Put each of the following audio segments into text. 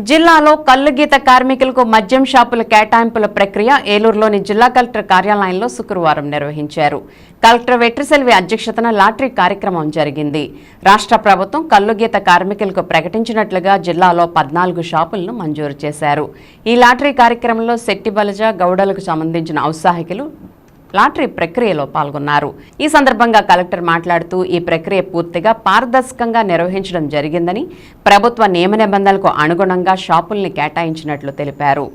జిల్లాలో కల్లుగీత కార్మికులకు మద్యం షాపుల కేటాయింపుల ప్రక్రియ ఏలూరులోని జిల్లా కలెక్టర్ కార్యాలయంలో శుక్రవారం నిర్వహించారు. కలెక్టర్ వెట్రిసెల్వి అధ్యక్షతన లాటరీ కార్యక్రమం జరిగింది. రాష్ట్ర ప్రభుత్వం కల్లుగీత కార్మికులకు ప్రకటించినట్లుగా జిల్లాలో 14 షాపులను మంజూరు చేశారు. ఈ లాటరీ కార్యక్రమంలో శెట్టి బలజ గౌడలకు సంబంధించిన ఔత్సాహికులు లాటరీ ప్రక్రియలో పాల్గొన్నారు. ఈ సందర్భంగా కలెక్టర్ మాట్లాడుతూ ఈ ప్రక్రియ పూర్తిగా పారదర్శకంగా నిర్వహించడం జరిగిందని, ప్రభుత్వ నియమ నిబంధనలకు అనుగుణంగా షాపుల్ని కేటాయించినట్లు తెలిపారు.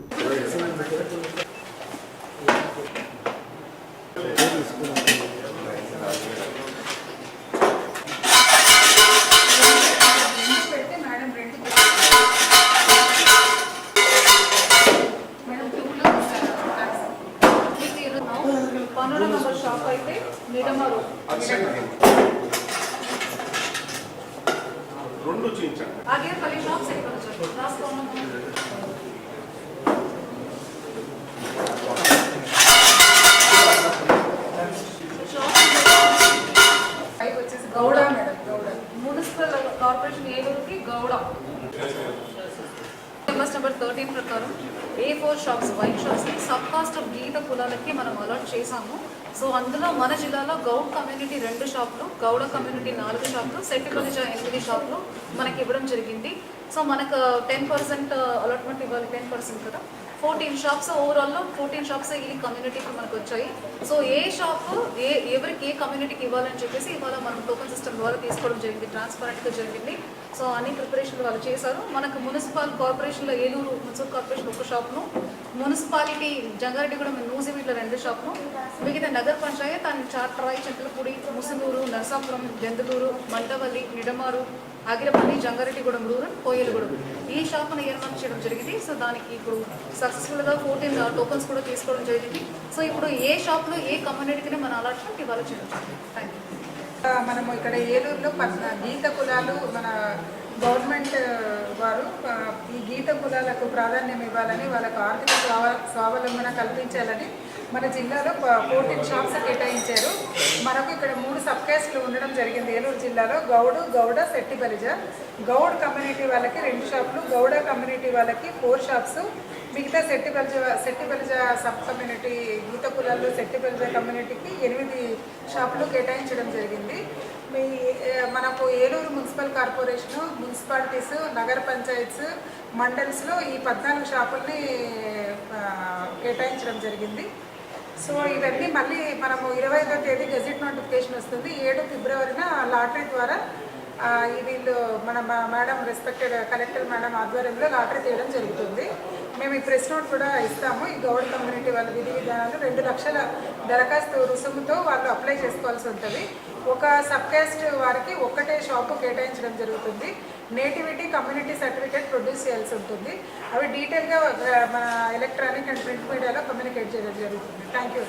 నంబర్ షాప్ అయితే నిడమరు రెండు చేయించండి. ఆగే పల్లి షాప్ సెట్ करજો రాసుకోండి. షాప్ వచ్చేసి Goud madam, Goud municipal corporation ఏలూరుకి గౌడ. నెంబర్ 13 ప్రకారం A4 షాప్స్ వైన్ షాప్స్ ని సబ్ కాస్ట్ ఆఫ్ గీత కులాలకి మనం అలాట్ చేసాము. సో అందులో మన జిల్లాలో గౌడ్ కమ్యూనిటీ 2 షాపులు, గౌడ కమ్యూనిటీ 4 షాపులు, శెట్టి బలిజ 8 షాపులు మనకి ఇవ్వడం జరిగింది. సో మనకు 10% అలాట్మెంట్ ఇవ్వాలి, 10% కదా. 14 షాప్స్ ఓవరాల్లో 14 షాప్స్ ఈ కమ్యూనిటీకి మనకు వచ్చాయి. సో ఏ షాప్ ఎవరికి ఏ కమ్యూనిటీకి ఇవ్వాలని చెప్పేసి ఇవాళ మనం టోకన్ సిస్టమ్ ద్వారా తీసుకోవడం జరిగింది, ట్రాన్స్పరెంట్గా జరిగింది. సో అన్ని ప్రిపరేషన్లు వాళ్ళు చేశారు. మనకు మున్సిపల్ కార్పొరేషన్లో ఏలూరు మున్సిపల్ కార్పొరేషన్ 1 షాప్ను, మున్సిపాలిటీ జంగారెడ్డిగూడెం నూజివీడ్లో 2 షాప్ను, మిగతా నగర పంచాయత్ అండ్ చాట్రాయి, చింతలపూడి, ముసునూరు, నరసాపురం, జంతులూరు, మంటవల్లి, నిడమారు, ఆగిరపల్లి, జంగారెడ్డిగూడెం రూరల్, కోయలగూడెం ఈ షాప్ను ఏర్పాటు చేయడం జరిగింది. సో దానికి ఇప్పుడు సక్సెస్ఫుల్గా 14 టోకన్స్ కూడా తీసుకోవడం జరిగింది. సో ఇప్పుడు ఏ షాప్లో ఏ కమ్యూనిటీకి మన అలాట్మెంట్ ఇవాళ చేయడం జరిగింది. Thank you. మనము ఇక్కడ ఏలూరులో గీత కులాలు మన గవర్నమెంట్ వారు ఈ గీత కులాలకు ప్రాధాన్యం ఇవ్వాలని, వాళ్ళకు ఆర్థిక స్వావలంబన కల్పించాలని మన జిల్లాలో 14 షాప్స్ కేటాయించారు. మనకు ఇక్కడ 3 సబ్ క్యాస్ట్లు ఉండడం జరిగింది ఏలూరు జిల్లాలో. గౌడ, శెట్టి బలిజ. గౌడ్ కమ్యూనిటీ వాళ్ళకి 2 షాపులు, గౌడ కమ్యూనిటీ వాళ్ళకి 4 షాప్స్, మిగతా శెట్టి బలిజ సబ్ కమ్యూనిటీ గీత కులాల్లో శెట్టి బలిజ కమ్యూనిటీకి 8 షాపులు కేటాయించడం జరిగింది. మనకు ఏలూరు మున్సిపల్ కార్పొరేషను, మున్సిపాలిటీస్, నగర పంచాయత్స్, మండల్స్లో ఈ 14 షాపుల్ని కేటాయించడం జరిగింది. సో ఇవన్నీ మళ్ళీ మనము 25వ తేదీ గెజిట్ నోటిఫికేషన్ వస్తుంది. 7 ఫిబ్రవరిన లాటరీ ద్వారా వీళ్ళు మన మేడం రెస్పెక్టెడ్ కలెక్టర్ మేడం ఆధ్వర్యంలో లాటరీ తీయడం జరుగుతుంది. మేము ఈ ప్రెస్ నోట్ కూడా ఇస్తాము. ఈ గౌడ్ కమ్యూనిటీ వాళ్ళ విధి విధానాలు 2 లక్షల దరఖాస్తు రుసుముతో వాళ్ళు అప్లై చేసుకోవాల్సి ఉంటుంది. ఒక సబ్ కాస్ట్ వారికి ఒక్కటే షాపు కేటాయించడం జరుగుతుంది. నేటివిటీ కమ్యూనిటీ సర్టిఫికేట్ ప్రొడ్యూస్ చేయాల్సి ఉంటుంది. అవి డీటెయిల్గా మన ఎలక్ట్రానిక్ అండ్ ప్రింట్ మీడియాలో కమ్యూనికేట్ చేయడం జరుగుతుంది. Thank you.